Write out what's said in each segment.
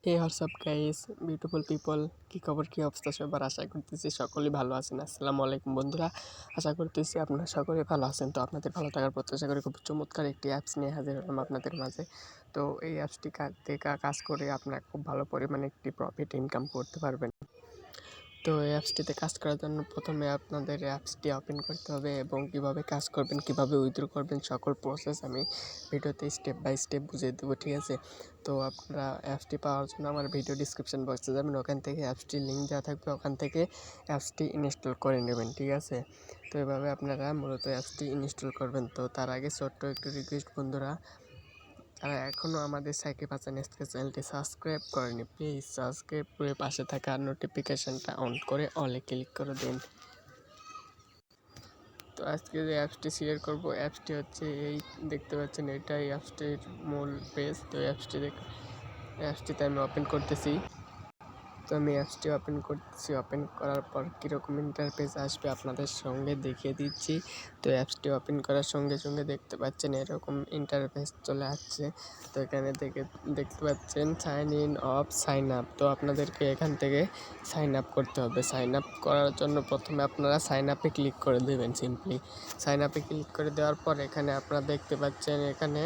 হে WhatsApp guys beautiful people, কী খবর, কী অবস্থা সবার? আশা করতেছি সকলেই ভালো আছেন। আসসালামু আলাইকুম বন্ধুরা, আশা করতেছি আপনারা সকলে ভালো আছেন। তো আপনাদের ভালো থাকার প্রত্যাশা করে খুব চমৎকার একটি অ্যাপস নিয়ে হাজির হলাম আপনাদের মাঝে। তো এই অ্যাপসটি কাজ করে আপনারা খুব ভালো পরিমাণে একটি প্রফিট ইনকাম করতে পারবেন। তো এই অ্যাপসটিতে কাজ করার জন্য প্রথমে আপনাদের অ্যাপসটি ওপেন করতে হবে এবং কীভাবে কাজ করবেন, কীভাবে উইথড্র করবেন, সকল প্রসেস আমি ভিডিওতে স্টেপ বাই স্টেপ বুঝিয়ে দেবো, ঠিক আছে? তো আপনারা অ্যাপসটি পাওয়ার জন্য আমার ভিডিও ডিসক্রিপশন বক্সে যাবেন, ওখান থেকে অ্যাপসটির লিঙ্ক দেওয়া থাকবে, ওখান থেকে অ্যাপসটি ইনস্টল করে নেবেন, ঠিক আছে? তো এভাবে আপনারা মূলত অ্যাপসটি ইনস্টল করবেন। তো তার আগে ছোট্ট একটু রিকোয়েস্ট বন্ধুরা, যারা এখনও আমাদের সাইকে বাঁচান এসকে চ্যানেলটি সাবস্ক্রাইব করেনি, প্লিজ সাবস্ক্রাইব করে পাশে থাকা নোটিফিকেশানটা অন করে অলে ক্লিক করে দিন। তো আজকে যে অ্যাপসটি শেয়ার করব, অ্যাপসটি হচ্ছে এই দেখতে পাচ্ছেন, এটাই অ্যাপসটির মূল পেজ। তো অ্যাপসটিতে আমি ওপেন করতেছি। তো আমি অ্যাপসটি ওপেন করতেছি। ওপেন করার পর কীরকম ইন্টারফেস আসবে আপনাদের সঙ্গে দেখিয়ে দিচ্ছি। তো অ্যাপসটি ওপেন করার সঙ্গে সঙ্গে দেখতে পাচ্ছেন এরকম ইন্টারফেস চলে আসছে। তো এখানে দেখতে পাচ্ছেন sign in of sign up. তো আপনাদেরকে এখান থেকে সাইন আপ করতে হবে। সাইন আপ করার জন্য প্রথমে আপনারা সাইন আপে ক্লিক করে দেবেন। সিম্পলি সাইন আপে ক্লিক করে দেওয়ার পর এখানে আপনারা দেখতে পাচ্ছেন, এখানে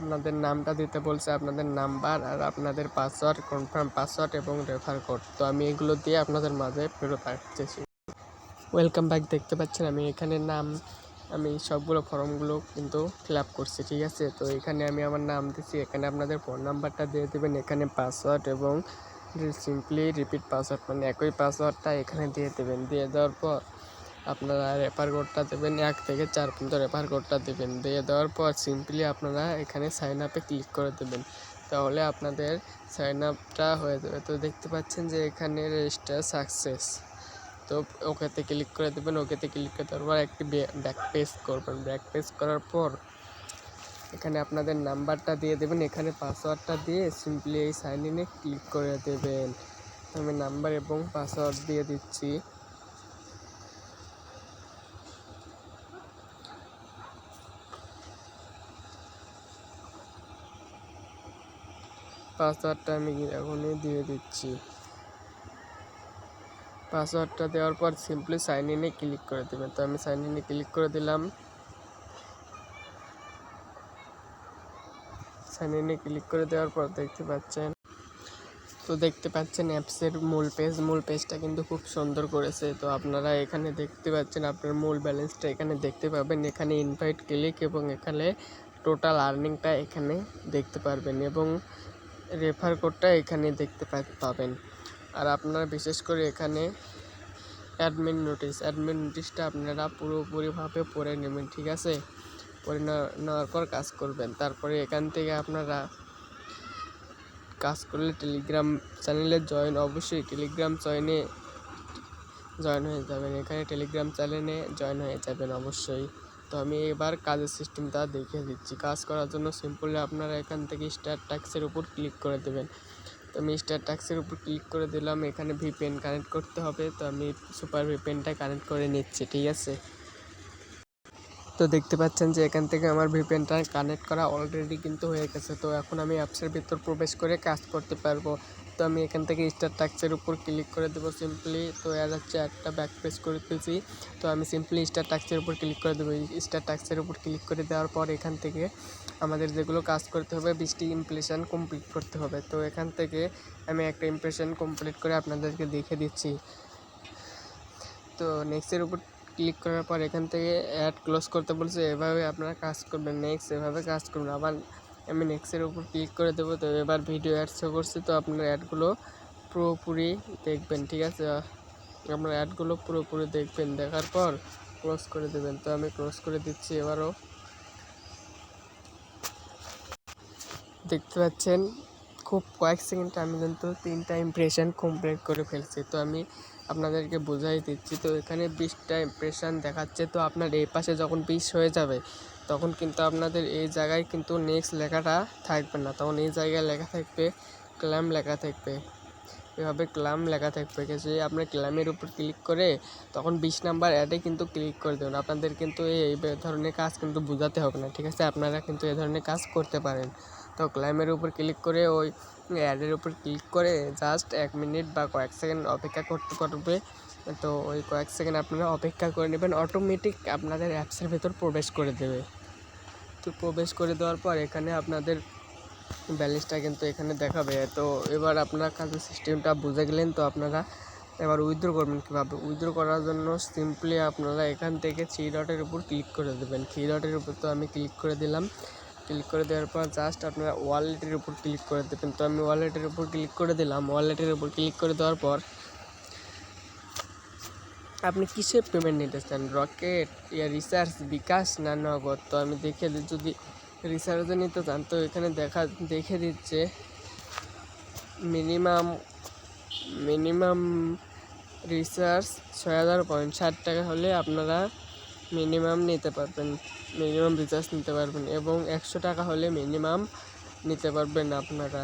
আপনাদের নামটা দিতে বলছে, আপনাদের নাম্বার আর আপনাদের পাসওয়ার্ড, কনফার্ম পাসওয়ার্ড এবং রেফার কোড। তো আমি এগুলো দিয়ে আপনাদের মাঝে ফেরত আসতেছি। ওয়েলকাম ব্যাক দেখতে পাচ্ছেন, আমি এখানে আমি সবগুলো ফর্মগুলো কিন্তু ফিল আপ করছি, ঠিক আছে? তো এখানে আমি আমার নাম দিচ্ছি, এখানে আপনাদের ফোন নাম্বারটা দিয়ে দেবেন, এখানে পাসওয়ার্ড এবং সিম্পলি রিপিট পাসওয়ার্ড, মানে একই পাসওয়ার্ডটা এখানে দিয়ে দেবেন। দিয়ে দেওয়ার পর আপনারা রেফার কোডটা দেবেন, 1 থেকে 4 পর্যন্ত রেফার কোডটা দেবেন। দিয়ে দেওয়ার পর সিম্পলি আপনারা এখানে সাইন আপে ক্লিক করে দেবেন, তাহলে আপনাদের সাইন আপটা হয়ে যাবে। তো দেখতে পাচ্ছেন যে এখানে রেজিস্টার সাকসেস। তো ওকেতে ক্লিক করে দেবেন। ওকেতে ক্লিক করে দেওয়ার পর একটি ব্যাক পেজ করবেন। ব্যাক পেজ করার পর এখানে আপনাদের নাম্বারটা দিয়ে দেবেন, এখানে পাসওয়ার্ডটা দিয়ে সিম্পলি এই সাইন ইনে ক্লিক করে দেবেন। আমি নাম্বার এবং পাসওয়ার্ড দিয়ে দিচ্ছি। পাসওয়ার্ডটা আমি এখনই দিয়ে দিচ্ছি। পাসওয়ার্ডটা দেওয়ার পর সিম্পলি সাইন ইনে ক্লিক করে দেবেন। তো আমি সাইন ইনে ক্লিক করে দিলাম। সাইন ইনে ক্লিক করে দেওয়ার পর দেখতে পাচ্ছেন অ্যাপসের মূল পেজটা কিন্তু খুব সুন্দর করেছে। তো আপনারা এখানে দেখতে পাচ্ছেন আপনার মূল ব্যালেন্সটা এখানে দেখতে পাবেন, এখানে ইনভাইট ক্লিক এবং এখানে টোটাল আর্নিংটা এখানে দেখতে পারবেন এবং রেফার কোডটা এখানে দেখতে পাবেন। আর আপনারা বিশেষ করে এখানে অ্যাডমিন নোটিশটা আপনারা পুরোপুরিভাবে পড়ে নেবেন, ঠিক আছে? পড়ে নেওয়ার পর কাজ করবেন। তারপরে এখান থেকে আপনারা কাজ করলে টেলিগ্রাম চ্যানেলে অবশ্যই টেলিগ্রাম জয়েন হয়ে যাবেন। এখানে টেলিগ্রাম চ্যানেলে জয়েন হয়ে যাবেন অবশ্যই। তো আমি এবার কাজের সিস্টেমটা দেখিয়ে দিচ্ছি। কাজ করার জন্য সিম্পলি আপনারা এখান থেকে স্টার্ট টাস্কের উপর ক্লিক করে দেবেন। তো আমি স্টার্ট টাস্কের উপর ক্লিক করে দিলাম। এখানে ভিপিএন কানেক্ট করতে হবে, তো আমি সুপার ভিপিএনটা কানেক্ট করে নিচ্ছি, ঠিক আছে? তো দেখতে পাচ্ছেন যে এখান থেকে আমার ভিপিএনটা কানেক্ট করা অলরেডি কিন্তু হয়ে গেছে। তো এখন আমি অ্যাপসের ভিতর প্রবেশ করে কাজ করতে পারবো। তো আমি এখান থেকে স্টার টাস্কের উপর ক্লিক করে দেবো সিম্পলি। তো এর হচ্ছে একটা ব্যাক পেজ করতেছি। তো আমি সিম্পলি স্টার টাস্কের উপর ক্লিক করে দেবো। স্টার টাস্কের উপর ক্লিক করে দেওয়ার পর এখান থেকে আমাদের যেগুলো কাজ করতে হবে, 20টি ইমপ্রেশন কমপ্লিট করতে হবে। তো এখান থেকে আমি একটা ইমপ্রেশন কমপ্লিট করে আপনাদেরকে দেখে দিচ্ছি। তো নেক্সটের উপর ক্লিক করার পর এখান থেকে অ্যাড ক্লোজ করতে বলছে, এভাবে আপনারা কাজ করবেন। এভাবে কাজ করবেন। আবার আমি নেক্সটের উপর ক্লিক করে দেবো। তো এবার ভিডিও অ্যাড শো করছে, তো আপনার অ্যাডগুলো পুরোপুরি দেখবেন, ঠিক আছে? আপনার অ্যাডগুলো পুরোপুরি দেখবেন, দেখার পর ক্লোজ করে দেবেন। তো আমি ক্লোজ করে দিচ্ছি। এবারও দেখতে পাচ্ছেন খুব কয়েক সেকেন্ডে আমি কিন্তু 3টা ইমপ্রেশন কমপ্লিট করে ফেলছি। তো আমি আপনাদেরকে বোঝাই দিচ্ছি। তো এখানে 20টা ইমপ্রেশন দেখাচ্ছে। তো আপনার এই পাশে যখন 20 হয়ে যাবে তখন কিন্তু আপনাদের এই জায়গায় কিন্তু নেক্সট লেখাটা থাকবে না, তখন এই জায়গায় লেখা থাকবে ক্লেম লেখা থাকবে, এভাবে ক্লেম লেখা থাকবে। যে আপনার ক্লেমের উপর ক্লিক করে তখন 20 নাম্বার অ্যাডে কিন্তু ক্লিক করে দেবেন। আপনাদের কিন্তু এই ধরনের কাজ কিন্তু বোঝাতে হবে না, ঠিক আছে? আপনারা কিন্তু এই ধরনের কাজ করতে পারেন। তো ক্লেমের উপর ক্লিক করে ওই অ্যাডের উপর ক্লিক করে জাস্ট 1 মিনিট বা কয়েক সেকেন্ড অপেক্ষা করতে পারবে। তো ওই কয়েক সেকেন্ড আপনারা অপেক্ষা করে নেবেন, অটোমেটিক আপনাদের অ্যাপসের ভেতর প্রবেশ করে দেবে। তো প্রবেশ করে দেওয়ার পর এখানে আপনাদের ব্যালেন্সটা কিন্তু এখানে দেখাবে। তো এবার আপনার কাছে সিস্টেমটা বুঝে গেলেন। তো আপনারা এবার উইথড্র করবেন কীভাবে। উইথড্র করার জন্য সিম্পলি আপনারা এখান থেকে 3 ডটের উপর ক্লিক করে দেবেন। 3 ডটের উপর তো আমি ক্লিক করে দিলাম। ক্লিক করে দেওয়ার পর জাস্ট আপনারা ওয়ালেটের উপর ক্লিক করে দেবেন। তো আমি ওয়ালেটের উপর ক্লিক করে দিলাম। ওয়ালেটের উপর ক্লিক করে দেওয়ার পর আপনি কিসে পেমেন্ট নিতে চান, রকেট ইয়া রিচার্জ, বিকাশ না নগদ। তো আমি দেখে দিই, যদি রিচার্জে নিতে চান তো এখানে দেখে দিচ্ছে মিনিমাম রিচার্জ 6060 টাকা হলে আপনারা মিনিমাম নিতে পারবেন, মিনিমাম রিচার্জ নিতে পারবেন, এবং 100 টাকা হলে মিনিমাম নিতে পারবেন আপনারা।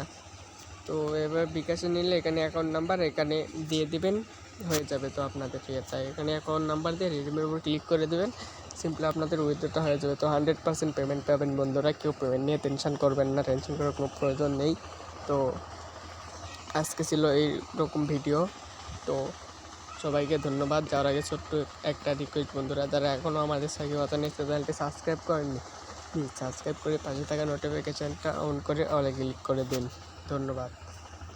তো এবার বিকাশে নিলে এখানে অ্যাকাউন্ট নাম্বার এখানে দিয়ে দিবেন, হয়ে যাবে। তো আপনাদের তাই এখানে অ্যাকাউন্ট নাম্বার দিয়ে রিডিমের উপর ক্লিক করে দেবেন, সিম্পলি আপনাদের উইথড্রটা হয়ে যাবে। তো 100% পেমেন্ট পাবেন বন্ধুরা, কেউ পেমেন্ট নিয়ে টেনশন করবেন না, টেনশন করার কোনো প্রয়োজন নেই। তো আজকে ছিল এইরকম ভিডিও। তো সবাইকে ধন্যবাদ। যাওয়ার আগে ছোট্ট একটা রিকোয়েস্ট বন্ধুরা, যারা এখনও আমাদের স্বাগত নিচ্ছে চ্যানেলটি সাবস্ক্রাইব করেননি, প্লিজ সাবস্ক্রাইব করে পাশে থাকা নোটিফিকেশানটা অন করে অলে ক্লিক করে দিন। ধন্যবাদ।